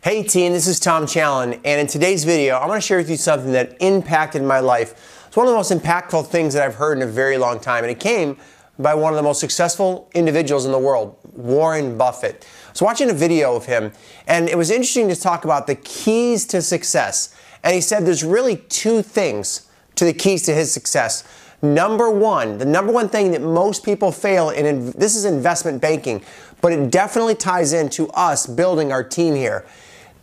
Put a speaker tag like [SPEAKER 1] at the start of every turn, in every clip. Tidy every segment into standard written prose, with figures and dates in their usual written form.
[SPEAKER 1] Hey team, this is Challan, and in today's video, I'm going to share with you something that impacted my life. It's one of the most impactful things that I've heard in a very long time, and it came by one of the most successful individuals in the world, Warren Buffett. I was watching a video of him, and it was interesting to talk about the keys to success. And he said there's really two things to the keys to his success. Number one, the number one thing that most people fail in, this is investment banking, but it definitely ties into us building our team here.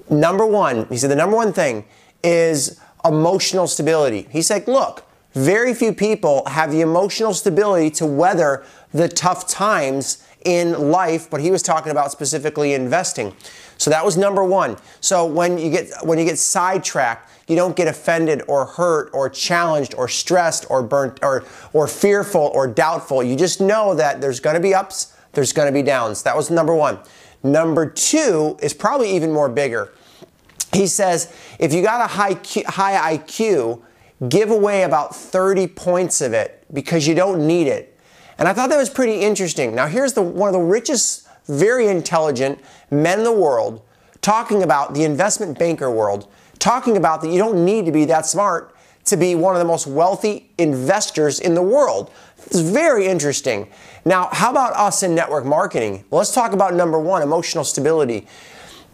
[SPEAKER 1] Number one, he said the number one thing is emotional stability. He said, look, very few people have the emotional stability to weather the tough times in life, but he was talking about specifically investing. So that was number one. So when you get sidetracked, you don't get offended or hurt or challenged or stressed or burnt or fearful or doubtful. You just know that there's going to be ups, there's going to be downs. That was number one. Number two is probably even more bigger. He says, if you got a high IQ, give away about 30 points of it because you don't need it. And I thought that was pretty interesting. Now here's one of the richest, very intelligent men in the world talking about the investment banker world, talking about that you don't need to be that smart to be one of the most wealthy investors in the world. It's very interesting. Now, how about us in network marketing? Well, let's talk about number one, emotional stability.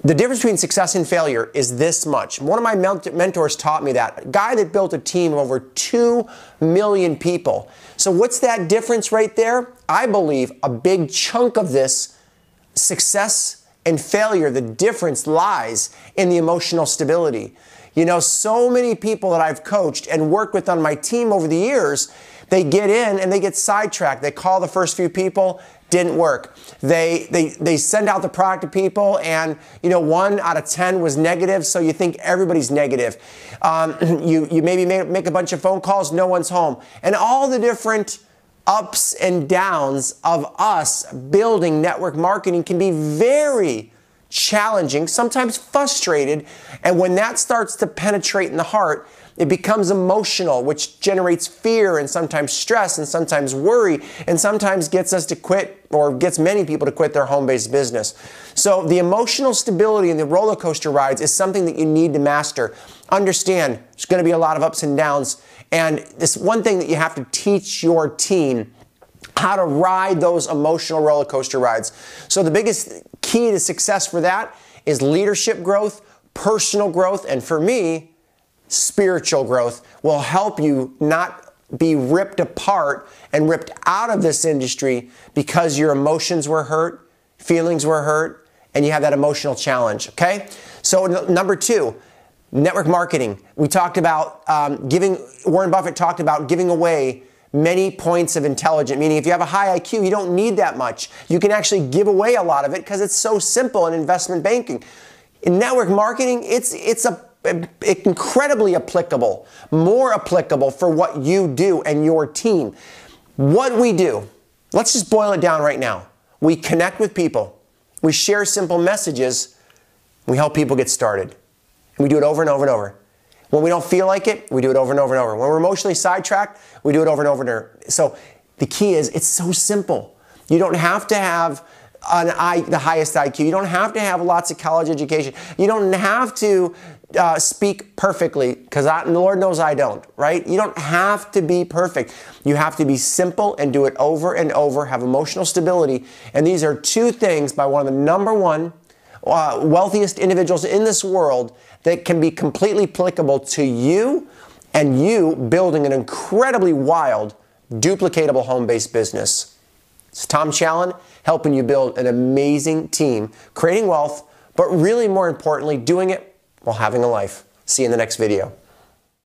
[SPEAKER 1] The difference between success and failure is this much. One of my mentors taught me that. A guy that built a team of over 2 million people. So what's that difference right there? I believe a big chunk of this success and failure, the difference lies in the emotional stability. You know, so many people that I've coached and worked with on my team over the years, they get in and they get sidetracked. They call the first few people, didn't work. They send out the product to people and, you know, 1 out of 10 was negative, so you think everybody's negative. You maybe make a bunch of phone calls, no one's home. And all the different ups and downs of us building network marketing can be very challenging, sometimes frustrated, and when that starts to penetrate in the heart, it becomes emotional, which generates fear and sometimes stress and sometimes worry and sometimes gets us to quit or gets many people to quit their home-based business. So the emotional stability in the roller coaster rides is something that you need to master. Understand there's going to be a lot of ups and downs, and this one thing that you have to teach your team how to ride those emotional roller coaster rides. So the biggest key to success for that is leadership growth, personal growth, and for me, spiritual growth will help you not be ripped apart and ripped out of this industry because your emotions were hurt, feelings were hurt, and you have that emotional challenge, okay? So number two, network marketing. We talked about Warren Buffett talked about giving away many points of intelligence, meaning if you have a high IQ, you don't need that much. You can actually give away a lot of it because it's so simple in investment banking. In network marketing, it's incredibly applicable, more applicable for what you do and your team. What we do, let's just boil it down right now. We connect with people. We share simple messages. We help people get started. And we do it over and over and over. When we don't feel like it, we do it over and over and over. When we're emotionally sidetracked, we do it over and over and over. So the key is it's so simple. You don't have to have the highest IQ. You don't have to have lots of college education. You don't have to speak perfectly, because the Lord knows I don't, right? You don't have to be perfect. You have to be simple and do it over and over, have emotional stability. And these are two things by one of the number one wealthiest individuals in this world that can be completely applicable to you and you building an incredibly wild, duplicatable home-based business. It's Tom Challan helping you build an amazing team, creating wealth, but really more importantly, doing it while having a life. See you in the next video.